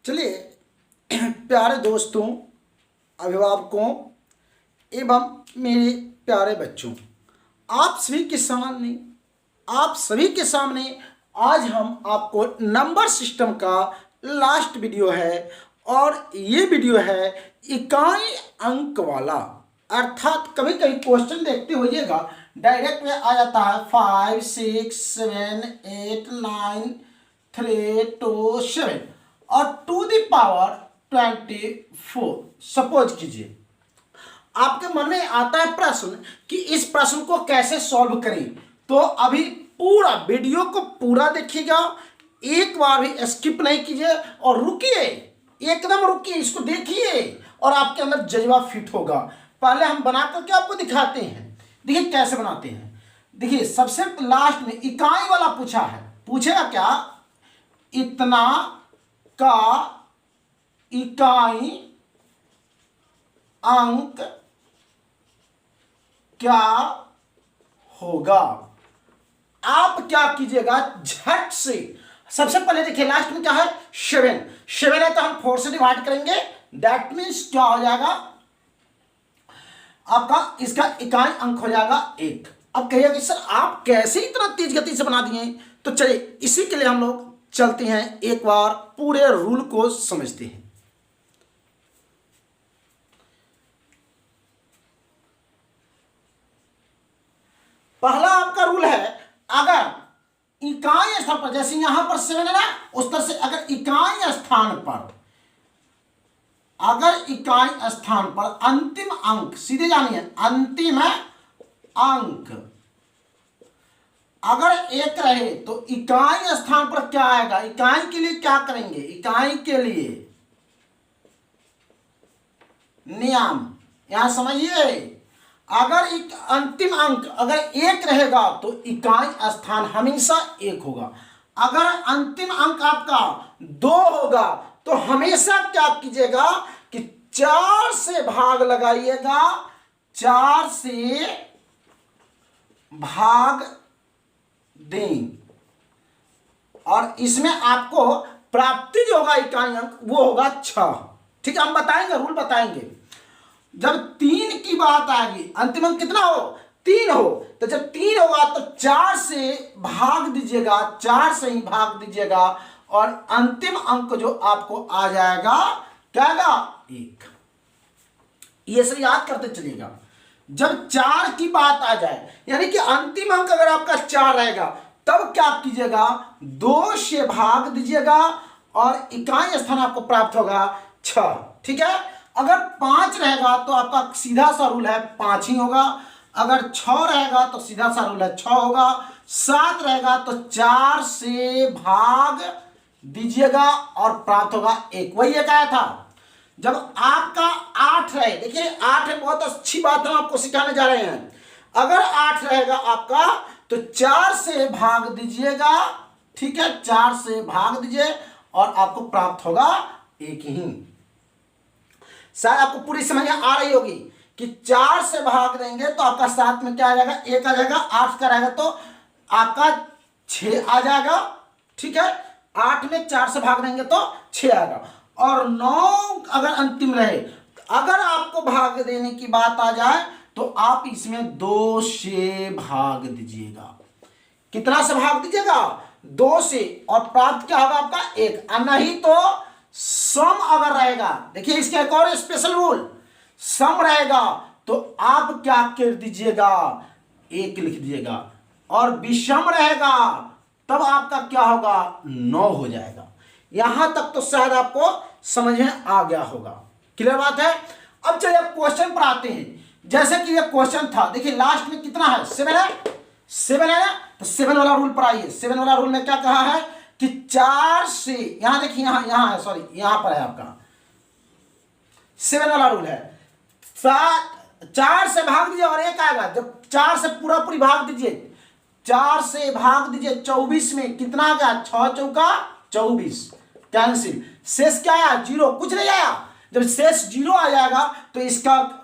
चलिए प्यारे दोस्तों, अभिभावकों एवं मेरे प्यारे बच्चों, आप सभी के सामने आज हम आपको नंबर सिस्टम का लास्ट वीडियो है और ये वीडियो है इकाई अंक वाला। अर्थात कभी कभी क्वेश्चन देखते होइएगा, डायरेक्ट में आ जाता है 5 6 7 8 9 3 2 7 और टू द पावर 24। सपोज कीजिए आपके मन में आता है प्रश्न कि इस प्रश्न को कैसे सॉल्व करें, तो अभी पूरा वीडियो को पूरा देखिएगा, एक बार भी स्किप नहीं कीजिए और रुकिए, एकदम रुकिए, इसको देखिए और आपके अंदर जज्बा फिट होगा। पहले हम बना करके आपको दिखाते हैं। देखिए कैसे बनाते हैं। देखिए सबसे लास्ट में इकाई वाला पूछा है, पूछेगा क्या, इतना का इकाई अंक क्या होगा। आप क्या कीजिएगा, झट से सबसे पहले देखिए लास्ट में क्या है, 7 है तो हम 4 से डिवाइड करेंगे, दैट मीन्स क्या हो जाएगा आपका, इसका इकाई अंक हो जाएगा 1। अब कहिएगा कि सर आप कैसे इतना तेज गति से बना दिए, तो चलिए इसी के लिए हम लोग चलते हैं, एक बार पूरे रूल को समझते हैं। पहला आपका रूल है, अगर इकाई स्थान पर, जैसे यहां पर 7 है ना, उस तरह से अगर इकाई स्थान पर अंतिम अंक, सीधे जानिए अंतिम अंक अगर 1 रहे तो इकाई स्थान पर क्या आएगा, इकाई के लिए क्या करेंगे, इकाई के लिए नियम यहां समझिए, अगर एक अंतिम अंक अगर 1 रहेगा तो इकाई स्थान हमेशा 1 होगा। अगर अंतिम अंक आपका 2 होगा तो हमेशा क्या कीजिएगा कि 4 से भाग लगाइएगा, 4 से भाग दें और इसमें आपको प्राप्ति जो होगा इकाई अंक वो होगा 6। ठीक है, हम बताएंगे, रूल बताएंगे। जब 3 की बात आएगी, अंतिम अंक कितना हो, 3 हो, तो जब 3 होगा तो 4 से भाग दीजिएगा, 4 से ही भाग दीजिएगा और अंतिम अंक जो आपको आ जाएगा क्या आएगा, 1। ये सब याद करते चलिएगा। जब 4 की बात आ जाए, यानी कि अंतिम अंक अगर आपका 4 रहेगा, तब क्या कीजिएगा, 2 से भाग दीजिएगा और इकाई स्थान आपको प्राप्त होगा 6। ठीक है, अगर 5 रहेगा तो आपका सीधा सा रूल है 5 ही होगा, अगर 6 रहेगा तो सीधा सा रूल है 6 होगा, 7 रहेगा तो 4 से भाग दीजिएगा और प्राप्त होगा 1। वही एक आया था। जब आपका 8 रहे, देखिए 8 है, बहुत अच्छी बात हम आपको सिखाने जा रहे हैं। अगर 8 रहेगा आपका तो 4 से भाग दीजिएगा, ठीक है, 4 से भाग दीजिए और आपको प्राप्त होगा 1 ही। शायद आपको पूरी समझ आ रही होगी कि 4 से भाग देंगे तो आपका 7 में क्या आ जाएगा, 1 आ जाएगा, 8 का रहेगा तो आपका 6 आ जाएगा। ठीक है, 8 में 4 से भाग देंगे तो 6 आएगा और 9 अगर अंतिम रहे, अगर आपको भाग देने की बात आ जाए तो आप इसमें 2 से भाग दीजिएगा। कितना से भाग दीजिएगा, 2 से, और प्राप्त क्या होगा आपका 1। नहीं तो सम अगर रहेगा, देखिए इसका एक और स्पेशल रूल, सम रहेगा तो आप क्या कर दीजिएगा, 1 लिख दीजिएगा, और विषम रहेगा तब आपका क्या होगा, 9 हो जाएगा। यहां तक तो शायद आपको समझ में आ गया होगा, क्लियर बात है। अब चलिए अब क्वेश्चन पर आते हैं। जैसे कि ये क्वेश्चन था, देखिए लास्ट में कितना है, 7 है, 7 है ना, तो 7 वाला रूल पर आइए। 7 वाला रूल में क्या कहा है कि 4 से, यहां देखिए, यहां है, सॉरी यहां पर है आपका 7 वाला रूल है, 4 से भाग दीजिए और 1 आएगा। जब 4 से पूरा पूरी भाग दीजिए, 4 से भाग दीजिए 24 में, कितना आ गया, 6 चौका 24, कैंसिल, शेष क्या आया, 0, कुछ नहीं आया। जब शेष 0 आ जाएगा तो इसका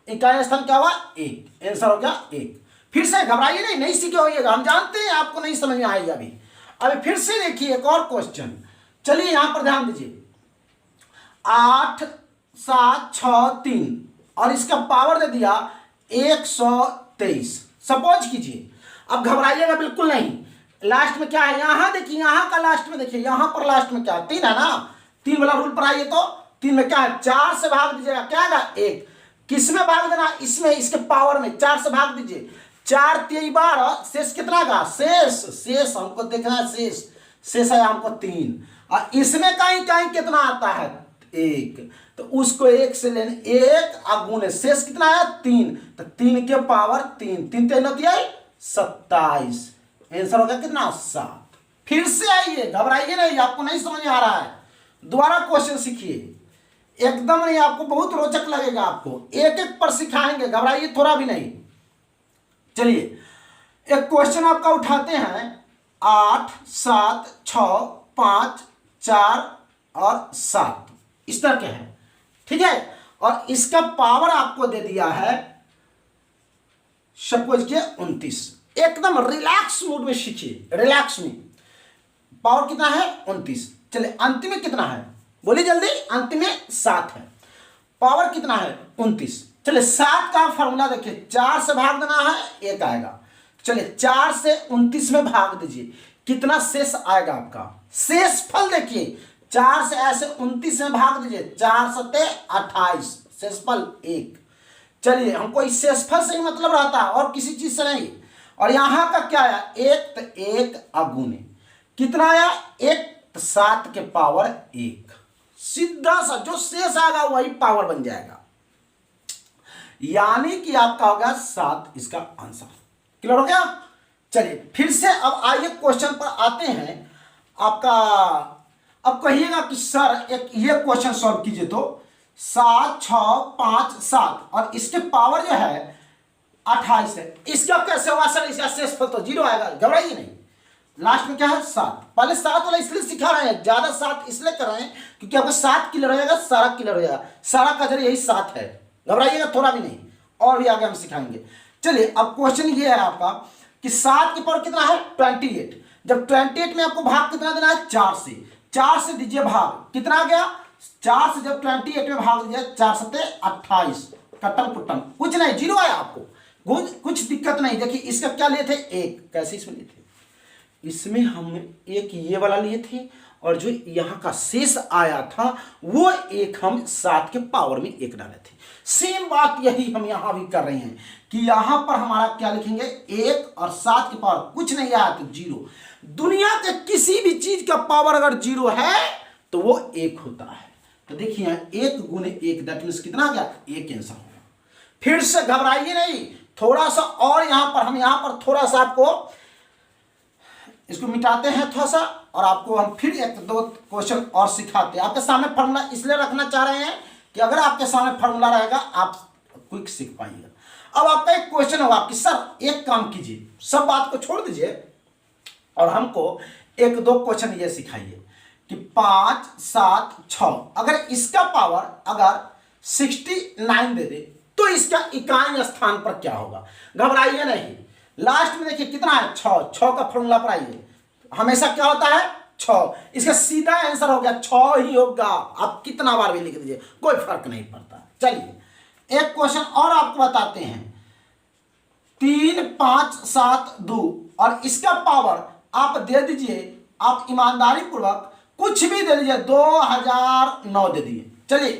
इकाई स्थान क्या हुआ, 1, आंसर हो गया 1। फिर से घबराइए नहीं, नहीं सीखे होइएगा, हम जानते हैं आपको नहीं समझ में आएगा। अभी फिर से देखिए एक और क्वेश्चन, चलिए यहां पर ध्यान दीजिए, 8 7 6 3 और इसका पावर दे दिया 123। सपोज कीजिए, अब घबराइएगा बिल्कुल नहीं, लास्ट में क्या है यहां देखिए, यहां का लास्ट में देखिए, यहां पर लास्ट में क्या है 3 है ना, 3 वाला रूल पर आइए तो 3 में क्या है 4 से भाग दीजिएगा, क्या है 1, किस में भाग देना, इसमें, इसके पावर में 4 से भाग दीजिए, 4 3 12, शेष कितना का, शेष हमको देखना है, शेष है हमको 3, और इसमें कहीं कहीं कितना आता है 1, तो उसको 1 से लेने 1 और गुणे शेष कितना है 3, तो 3 के पावर 3, 3 3 होती है 27, आंसर होगा कितना 7। फिर से आइए, घबराइए नहीं, आपको नहीं समझ आ रहा है, दोबारा क्वेश्चन सीखिए, एकदम नहीं, आपको बहुत रोचक लगेगा, आपको एक एक पर सिखाएंगे, घबराइए थोड़ा भी नहीं। चलिए एक क्वेश्चन आपका उठाते हैं, 8 7 6 5 4 और 7 इस तरह के हैं, ठीक है, और इसका पावर आपको दे दिया है सपोज के 29। एकदम रिलैक्स मूड में सीखिए, रिलैक्स में, पावर कितना है 29। चलिए अंतिम में कितना है बोलिए जल्दी, अंतिम में 7 है, पावर कितना है 29। चलिए 7 का फॉर्मूला देखिए, 4 से भाग देना है 1 आएगा, चलिए 4 से 29 में भाग दीजिए, कितना शेष आएगा आपका, शेष फल देखिए, 4 से ऐसे 29 में भाग दीजिए, 4 सते 28, शेषफल 1। चलिए हमको इस शेषफल से ही मतलब रहता है और किसी चीज से नहीं, और यहां का क्या आया 1, तो 1 अगुने कितना आया 1, तो 7 के पावर 1, सीधा सा जो शेष आएगा वही पावर बन जाएगा, यानी कि आपका होगा 7 इसका आंसर। क्लियर हो गया। चलिए फिर से अब आइए क्वेश्चन पर आते हैं आपका, अब कहिएगा कि सर एक ये क्वेश्चन सॉल्व कीजिए, तो 7 6 5 7 और इसके पावर जो है 28 है, इसका कैसे होगा सर, इसका शेषफल तो 0 आएगा, घबराइए नहीं, लास्ट में क्या है 7, पहले 7 वाला इसलिए सिखा रहे हैं, ज्यादा 7 इसलिए कर रहे हैं क्योंकि आपको 7 क्लियर हो जाएगा, सारा क्लियर हो जाएगा, सारा का जरिए यही 7 है, घबराइएगा थोड़ा भी नहीं, और भी आगे हम सिखाएंगे। चलिए अब क्वेश्चन ये है आपका कि 7 की पावर कितना है 28, जब 28 में आपको भाग कितना देना है 4 से दीजिए भाग, कितना आ गया 4 से जब 28 में भाग दीजिए 4 सते 28, कट्टन पुट्टन कुछ नहीं 0 आया आपको, कुछ दिक्कत नहीं। देखिए इसका क्या लिए थे 1, कैसे इसमें लिए थे, इसमें हम एक ये वाला लिए थे, और जो यहाँ का शेष आया था वो एक हम 7 के पावर में 1 डाले थे। सेम बात यही हम यहाँ भी कर रहे हैं कि यहाँ पर हमारा क्या लिखेंगे 1 और 7 के पावर कुछ नहीं आया तो 0। दुनिया के किसी भी चीज का पावर अगर 0 है तो वो 1 होता है। तो देखिए 1 गुने 1 दैट मीन्स कितना आ गया 1 आंसर होगा। फिर से घबराइए नहीं, थोड़ा सा और यहाँ पर हम यहाँ पर थोड़ा सा आपको इसको मिटाते हैं थोड़ा सा, और आपको हम फिर 1-2 क्वेश्चन और सिखाते हैं। आपके सामने फॉर्मूला इसलिए रखना चाह रहे हैं कि अगर आपके सामने फॉर्मूला रहेगा आप क्विक सीख पाएंगे। अब आपका एक क्वेश्चन होगा कि सर एक काम कीजिए, सब बात को छोड़ दीजिए और हमको 1-2 क्वेश्चन ये सिखाइए कि 5 7 6 अगर इसका पावर अगर 69 दे दे तो इसका इकाई स्थान पर क्या होगा। घबराइए नहीं, लास्ट में देखिए कितना है 6 का फॉर्मूला पर आइए, हमेशा क्या होता है 6, इसका सीधा आंसर हो गया 6 ही होगा, आप कितना बार भी लिख दीजिए कोई फर्क नहीं पड़ता। चलिए एक क्वेश्चन और आपको बताते हैं, 3 5 7 2 और इसका पावर आप दे दीजिए, आप ईमानदारी पूर्वक कुछ भी दे दीजिए, 2009 दे दिए। चलिए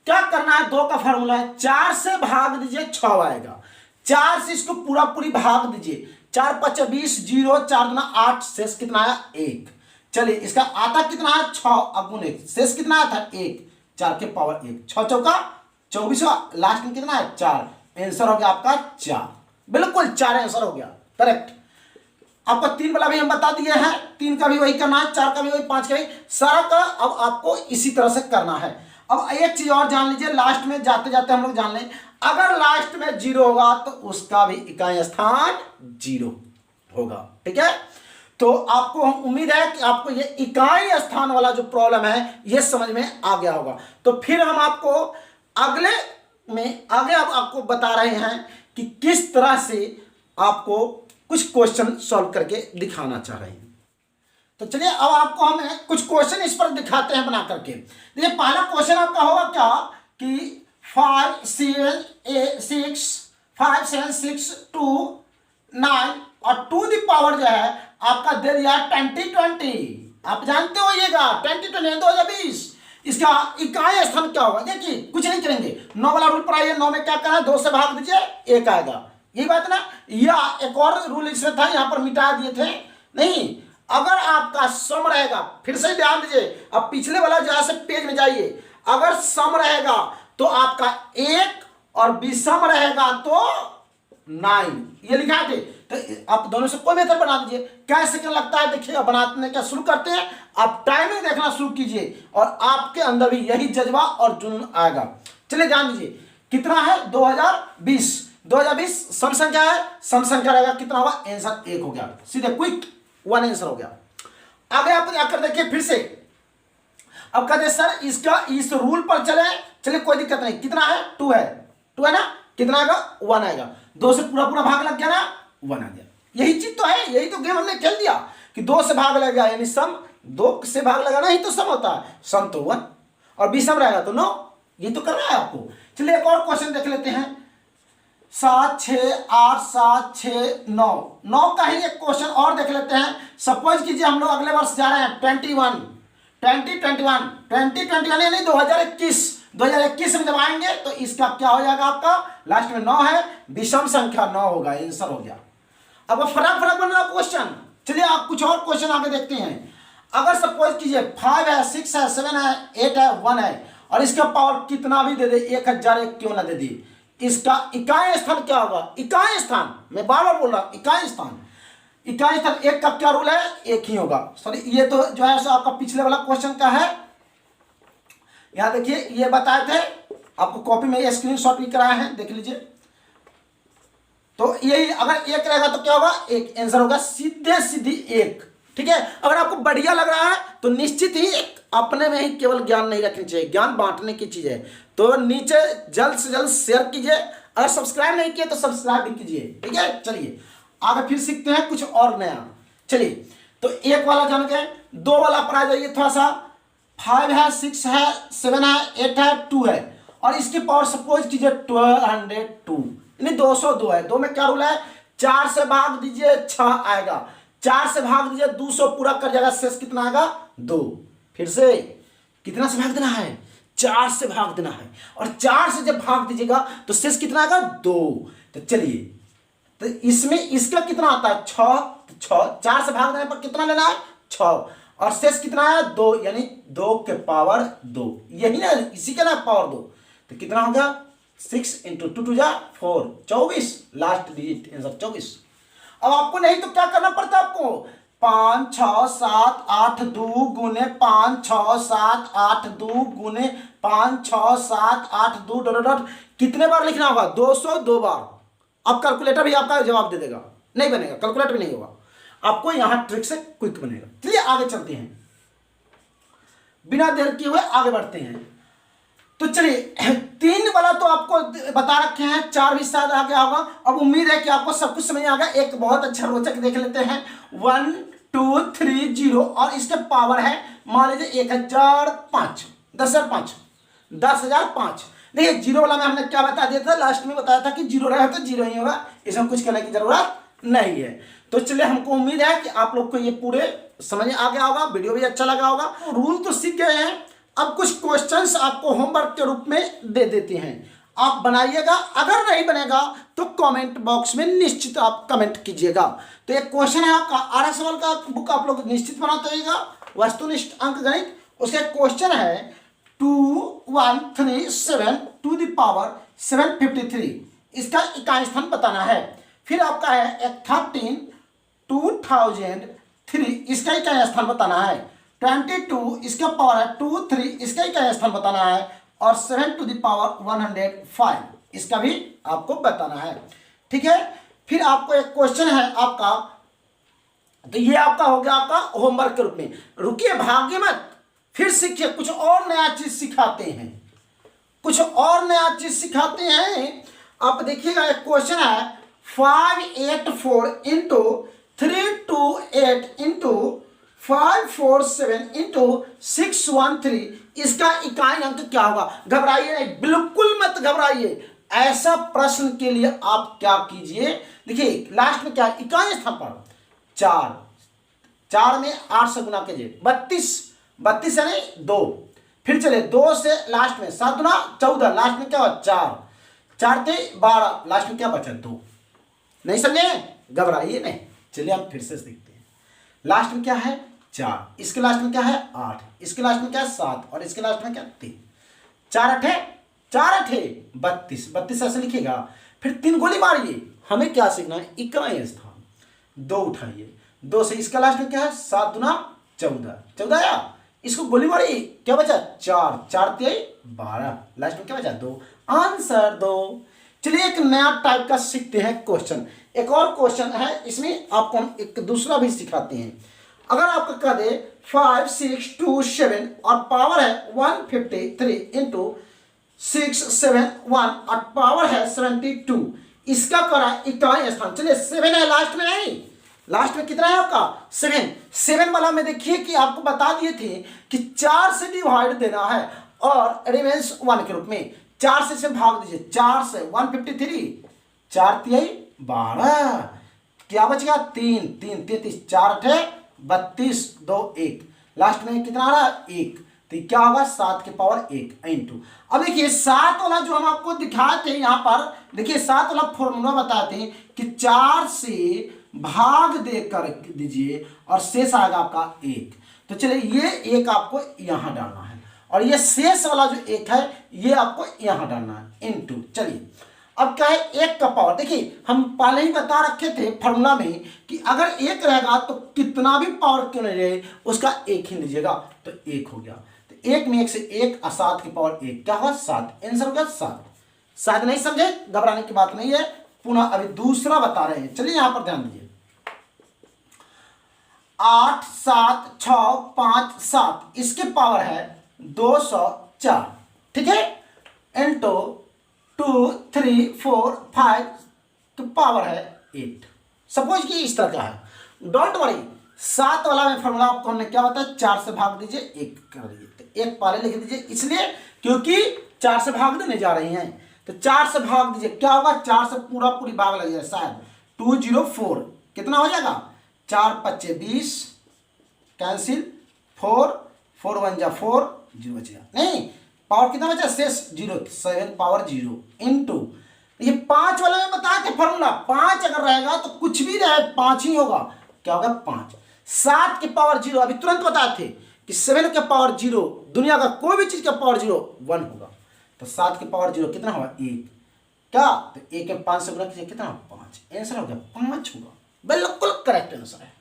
क्या करना है, 2 का फॉर्मूला है, 4 से भाग दीजिए 6 आएगा, 4 से इसको पूरा पूरी भाग दीजिए, 4 5 20 0 4 2 8, शेष कितना आया 1। चलिए इसका आता कितना है 6 अगुण 1, शेष कितना आया था 1, 4 के पावर 1, 6 चौका 24, लास्ट में कितना है 4, आंसर हो गया आपका 4, बिल्कुल 4 आंसर हो गया करेक्ट। आपका 3 वाला भी हम बता दिए हैं, 3 का भी वही करना है, 4 का भी वही, 5 का भी, सारा का अब आपको इसी तरह से करना है। अब एक चीज और जान लीजिए, लास्ट में जाते जाते हम लोग जान लें, अगर लास्ट में 0 होगा तो उसका भी इकाई स्थान 0 होगा, ठीक है। तो आपको हम उम्मीद है कि आपको ये इकाई स्थान वाला जो प्रॉब्लम है ये समझ में आ गया होगा। तो फिर हम आपको अगले में आगे अब आपको बता रहे हैं कि किस तरह से आपको कुछ क्वेश्चन सॉल्व करके दिखाना चाह रहे हैं। तो चलिए अब आपको हम कुछ क्वेश्चन इस पर दिखाते हैं बना करके। देखिए पहला क्वेश्चन आपका होगा क्या कि 5 7 6 2 9 और 2 दी पावर जो है आपका दे दिया 2020। आप जानते हो ये 2020 इसका इकाई स्थान क्या होगा। देखिए कुछ नहीं करेंगे, 9 वाला रूल पर आइए। 9 में क्या करना है, 2 से भाग दीजिए 1 आएगा, यही बात ना। या एक और रूल इसमें था, यहां पर मिटा दिए थे नहीं। अगर आपका सम रहेगा, फिर से ध्यान दीजिए, अब पिछले वाला जहां से पेज में जाइए, अगर सम रहेगा तो आपका 1 और विषम रहेगा तो 9, ये लिखा थे। तो आप दोनों से कोई मेथड बना दीजिए। क्या सेकंड लगता है देखिएगा, बनाने का शुरू करते हैं। आप टाइमिंग देखना शुरू कीजिए और आपके अंदर भी यही जज्बा और जुनून आएगा। चलिए ध्यान दीजिए, कितना है 2020 सम संख्या है, सम संख्या रहेगा कितना होगा, आंसर 1 हो गया, सीधे क्विक 1 आंसर हो गया। आगे आप जाकर देखिए फिर से, अब कहते सर इसका इस रूल पर चले कोई दिक्कत नहीं। कितना है 2 है ना, कितना आएगा 1 आएगा। 2 से पूरा भाग लग गया ना, 1 आ गया। यही चीज तो है, यही तो गेम हमने खेल दिया कि 2 से भाग लग गया यानी सम, 2 से भाग लगाना ही तो सम होता है। सम तो 1 और विषम रहेगा तो 9, ये तो करना है आपको। चलिए एक और क्वेश्चन देख लेते हैं। 7 6 8 7 6 9 का ही एक क्वेश्चन और देख लेते हैं। सपोज कीजिए हम लोग अगले वर्ष जा रहे हैं 2021 यानी 2021 में जब आएंगे तो इसका क्या हो जाएगा, आपका लास्ट में 9 है, विषम संख्या 9 होगा, आंसर हो गया। अब फर्क बन रहा क्वेश्चन। चलिए आप कुछ और क्वेश्चन आगे देखते हैं। अगर सपोज कीजिए 5 है 6 है 7 है 8 है 1 है और इसका पावर कितना भी दे दे, 1001 क्यों ना दे दी, इसका इकाई स्थान क्या होगा। इकाई स्थान, मैं बार बार बोल रहा हूं, इकाई स्थान 1 का क्या रूल है, 1 ही होगा। सॉरी ये तो जो है सो आपका पिछले वाला क्वेश्चन का है। यहां देखिए ये बताए थे आपको, कॉपी में स्क्रीनशॉट भी कराया है, देख लीजिए। तो यही अगर 1 रहेगा तो क्या होगा, 1 आंसर होगा, सीधी 1। ठीक है, अगर आपको बढ़िया लग रहा है तो निश्चित ही अपने में ही केवल ज्ञान नहीं रखनी चाहिए, ज्ञान बांटने की चीज है। तो नीचे जल्द से जल्द शेयर कीजिए, अगर सब्सक्राइब नहीं किए तो सब्सक्राइब भी कीजिए। ठीक है, चलिए आगे फिर सीखते हैं कुछ और नया। चलिए तो 1 वाला जान गए, 2 वाला पर आ जाइए थोड़ा सा। 5 है 6 है 7 है 8 है 2 है और इसकी पावर सपोज कीजिए 202 यानी 202 है। 2 में क्या रूल है, 4 से भाग दीजिए 6 आएगा, 4 से भाग दीजिए 200 पूरा कर जाएगा, शेष कितना आएगा 2। फिर से कितना से भाग देना है, 4 से भाग देना है और 4 से जब भाग दीजिएगा तो शेष कितना आएगा 2। तो चलिए तो इसमें इसका कितना आता है 6, 4 से भाग देने पर कितना लेना है 6 और शेष कितना है 2 यानी 2 के पावर 2, यही ना, इसी का ना पावर 2। तो कितना हो गया 6 × 2 = 4, 24 लास्ट डिजिट आंसर 24। अब आपको नहीं तो क्या करना पड़ता है आपको, 5 6 7 8 2 गुने 5 6 7 8 2 गुने 5 6 7 8 2 डॉट कितने बार लिखना होगा, 202 बार। अब कैलकुलेटर भी आपका जवाब दे देगा, नहीं बनेगा, कैलकुलेटर भी नहीं होगा, आपको यहां ट्रिक से क्विक बनेगा। चलिए आगे चलते हैं, बिना देर किए हुए आगे बढ़ते हैं। तो चलिए 3 वाला तो आपको बता रखे हैं, 4 भी शायद आ गया होगा। अब उम्मीद है कि आपको सब कुछ समझ आ गया। एक बहुत अच्छा रोचक देख लेते हैं, 1 2 3 0 और इसके पावर है मान लीजिए 1005, 10,005। देखिए 0 वाला में हमने क्या बता दिया था, लास्ट में बताया था कि 0 रहे तो 0 ही होगा, इसमें कुछ करने की जरूरत नहीं है। तो चलिए हमको उम्मीद है कि आप लोग को ये पूरे समझ आ गया होगा, वीडियो भी अच्छा लगा होगा। रूल तो सीख गए हैं, अब कुछ क्वेश्चंस आपको होमवर्क के रूप में दे देते हैं, आप बनाइएगा। अगर नहीं बनेगा तो कमेंट बॉक्स में निश्चित आप कमेंट कीजिएगा। तो एक क्वेश्चन है आपका 8 सवाल का बुक आप लोग निश्चित बनाते होइएगा, वस्तुनिष्ठ अंक गणित। उसका क्वेश्चन है 2137 टू द पावर 753, इसका इकाई स्थान बताना है। फिर आपका है 13 2003, इसका इकाई स्थान बताना है। 22 इसका पावर है 23, इसका इकाई स्थान बताना है। और 7 टू द पावर 105, इसका भी आपको बताना है। ठीक है, फिर आपको एक क्वेश्चन है आपका, तो ये आपका हो गया आपका होमवर्क के रूप में। रुकिए भागिए मत, फिर सीखिए, कुछ और नया चीज सिखाते हैं, कुछ और नया चीज सिखाते हैं। आप देखिएगा एक क्वेश्चन है 584 × 328 × 547 इंटू 613, इसका इकाई अंक क्या होगा? घबराइए नहीं, बिल्कुल मत घबराइए। ऐसा प्रश्न के लिए आप क्या कीजिए, देखिए लास्ट में क्या इकाई स्थान पर 4, 4 में 8 से गुना कीजिए 32, 32 यानी 2, फिर चले 2 से लास्ट में 7 गुना 14, लास्ट में क्या हुआ 4, 4 थे 12, लास्ट में क्या बचा 2। नहीं समझे? घबराइए नहीं। चलिए हम फिर से देखते हैं। लास्ट में क्या है 4, इसके लास्ट में क्या है 8, इसके लास्ट में क्या है 7 और इसके लास्ट में क्या 3, 4 अठे 32, 32 ऐसे लिखिएगा। फिर 3 गोली मारिए। हमें क्या सीखना है? इकाई स्थान। 2 उठाइए, 2 से इसका लास्ट में क्या है 7 गुना 14, 14 या इसको गोली मारी, क्या बचा 4, 4 3 12, लास्ट में क्या बचा 2, आंसर 2। चलिए एक नया टाइप का सीखते हैं क्वेश्चन। एक और क्वेश्चन है, इसमें आपको हम एक दूसरा भी सिखाते हैं। अगर आपको कह दे 5 6 2 7 और पावर है 153 इंटू 6 7 1 और पावर है 72, इसका करा इकाई स्थान। चलिए 7 है लास्ट में, नहीं लास्ट में कितना है आपका 7, 7 वाला में देखिए कि आपको बता दिए थे कि 4 से डिवाइड देना है और रिमेंस 1 के रूप में 4 से इसे भाग दीजिए, 4 से 153, 4 3 12, क्या बचेगा 3 3 33, 4 अठे 32, 2 1, लास्ट में कितना आ रहा है 1, तो क्या होगा 7 के पावर 1 इंटू। अब देखिए 7 वाला जो हम आपको दिखाए थे यहाँ पर, देखिए 7 वाला फॉर्मूला बताते हैं कि 4 से भाग दे कर दीजिए और शेष आएगा आपका 1। तो चलिए ये 1 आपको यहाँ डालना है और ये शेष वाला जो 1 है ये आपको यहाँ डालना है इंटू। चलिए अब क्या है 1 का पावर, देखिए हम पहले ही बता रखे थे फॉर्मूला में कि अगर 1 रहेगा तो कितना भी पावर क्यों नहीं रहे उसका 1 ही लीजिएगा, तो 1 हो गया। तो 1 में 1 से 1 और 7 की पावर 1 क्या होगा 7, आंसर हो गया 7। शायद नहीं समझे, घबराने की बात नहीं है, पुनः अभी दूसरा बता रहे हैं। चलिए यहां पर ध्यान दीजिए, 8 7 6 5 7, इसके पावर है 204, ठीक है, इंटू 2 3 4 5 तो पावर है 8। सपोज कि इस तरह का है, डोंट वरी। 7 वाला में फॉर्मूला आपको हमने क्या बताया, 4 से भाग दीजिए 1 कर दीजिए, तो 1 पहले लिख दीजिए, इसलिए क्योंकि 4 से भाग देने जा रही हैं, तो 4 से भाग दीजिए, क्या होगा 4 से पूरी भाग लग जाए, शायद 204 कितना हो जाएगा 4 5 20 कैंसिल, 4 4 1 जा 4 0 बचेगा, नहीं पावर कितना बचा शेष 0, 7 पावर 0 इंटू ये 5 वाला में बताया था फॉर्मूला, 5 अगर रहेगा तो कुछ भी रहे 5 ही होगा, क्या होगा 5। 7 के पावर 0 अभी तुरंत बताए थे कि 7 के पावर 0, दुनिया का कोई भी चीज का पावर 0 1 होगा, तो 7 के पावर 0 कितना होगा 1, क्या तो 1 के 5 से गुना कीजिए कितना 5, आंसर हो गया 5 होगा, बिल्कुल करेक्ट आंसर है।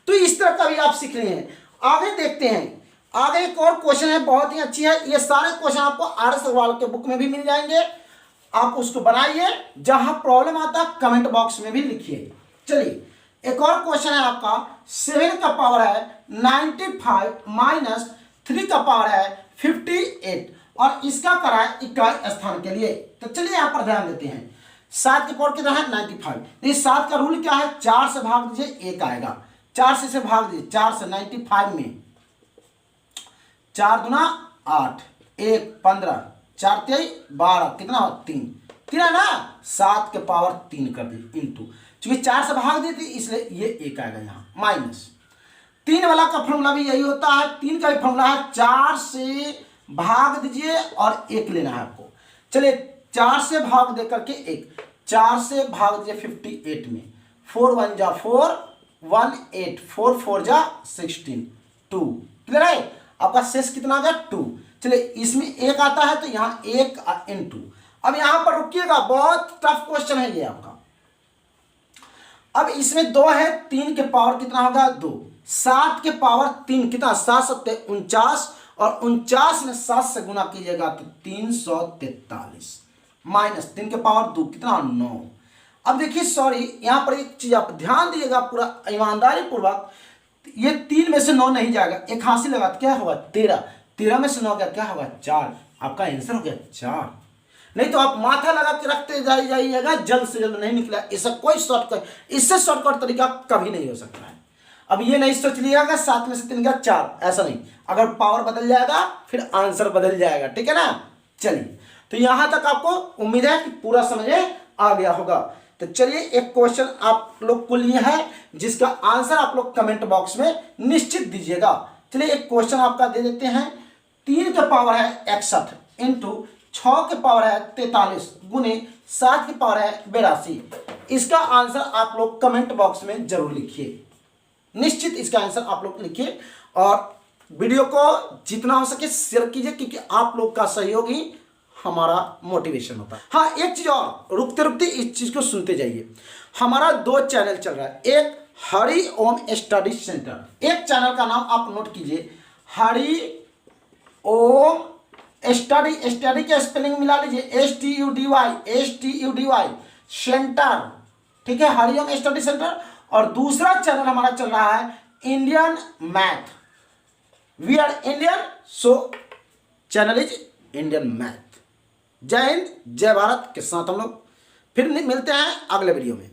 तो इस तरह का भी आप सीख रहे हैं। आगे देखते हैं, आगे एक और क्वेश्चन है, बहुत ही अच्छी है, ये सारे क्वेश्चन आपको आर.एस. अग्रवाल के बुक में भी मिल जाएंगे, आप उसको बनाइए, जहां प्रॉब्लम आता है कमेंट बॉक्स में भी लिखिए। चलिए एक और क्वेश्चन है आपका, 7 का पावर है 95 माइनस 3 का पावर है 58 और इसका करा है इकाई स्थान के लिए। तो चलिए यहां पर ध्यान देते हैं, 7 के पावर कितना है 95, 7 का रूल क्या है 4 से भाग दीजिए 1 आएगा, 4 से भाग दीजिए, 4 से 95 में 4 दूना 8 1 15 4 3 12 कितना हो 3 3 है ना, 7 के पावर 3 कर दी इंटू, चूंकि 4 से भाग दी थी इसलिए ये 1 आएगा यहाँ, माइनस 3 वाला का फॉर्मूला भी यही होता है, 3 का भी फॉर्मूला है 4 से भाग दीजिए और 1 लेना है आपको। चलिए 4 से भाग दे करके 1, 4 से भाग दीजिए 58 में, 4 1 जा 4 1 8 4 4 जा 16 2, क्लियर है, आपका शेष कितना आ गया 2। चलिए इसमें 1 आता है तो यहाँ 1 इंटू, अब यहां पर रुकिएगा, बहुत टफ क्वेश्चन है ये आपका। अब इसमें 2 है, 3 के पावर कितना होगा 2, 7 के पावर 3 कितना 7 7 49 और 49 में 7 से गुना कीजिएगा तो 343 माइनस 3 के पावर 2 कितना 9। अब देखिए सॉरी यहां पर एक चीज आप ध्यान दीजिएगा पूरा ईमानदारी पूर्वक, ये 3 में से 9 नहीं जाएगा, एक हासिल लगा क्या होगा 13, 13 में से 9 गया क्या होगा 4, आपका आंसर हो गया 4। नहीं तो आप माथा लगा के रखते जाइएगा, जल्द से जल्द नहीं निकला, इसका कोई शॉर्टकट, इससे शॉर्टकट तरीका कभी नहीं हो सकता है। अब ये नहीं सोच लिएगा 7 में से 3 गया 4, ऐसा नहीं, अगर पावर बदल जाएगा फिर आंसर बदल जाएगा, ठीक है ना। चलिए, तो यहां तक आपको उम्मीद है कि पूरा समझ आ गया होगा। तो चलिए एक क्वेश्चन आप लोग को लिए है जिसका आंसर आप लोग कमेंट बॉक्स में निश्चित दीजिएगा। चलिए एक क्वेश्चन आपका दे देते हैं। 3 के पावर है 61 इंटू 6 के पावर है 43 गुने 7 के पावर है 82। इसका आंसर आप लोग कमेंट बॉक्स में जरूर लिखिए, निश्चित इसका आंसर आप लोग लिखिए, और वीडियो को जितना हो सके शेयर कीजिए, क्योंकि आप लोग का सहयोग ही हमारा मोटिवेशन होता है। हाँ, एक चीज और, रुकते रुकते इस चीज को सुनते जाइए। हमारा 2 चैनल चल रहा है, एक हरि ओम स्टडी सेंटर, एक चैनल का नाम आप नोट कीजिए, हरि ओम स्टडी, स्टडी के स्पेलिंग मिला लीजिए STUDY सेंटर, ठीक है, हरिओम स्टडी सेंटर। और दूसरा चैनल हमारा चल रहा है Indian math, we are Indian, so channel is Indian math. जय हिंद, जय भारत के साथ हम लोग फिर मिलते हैं अगले वीडियो में।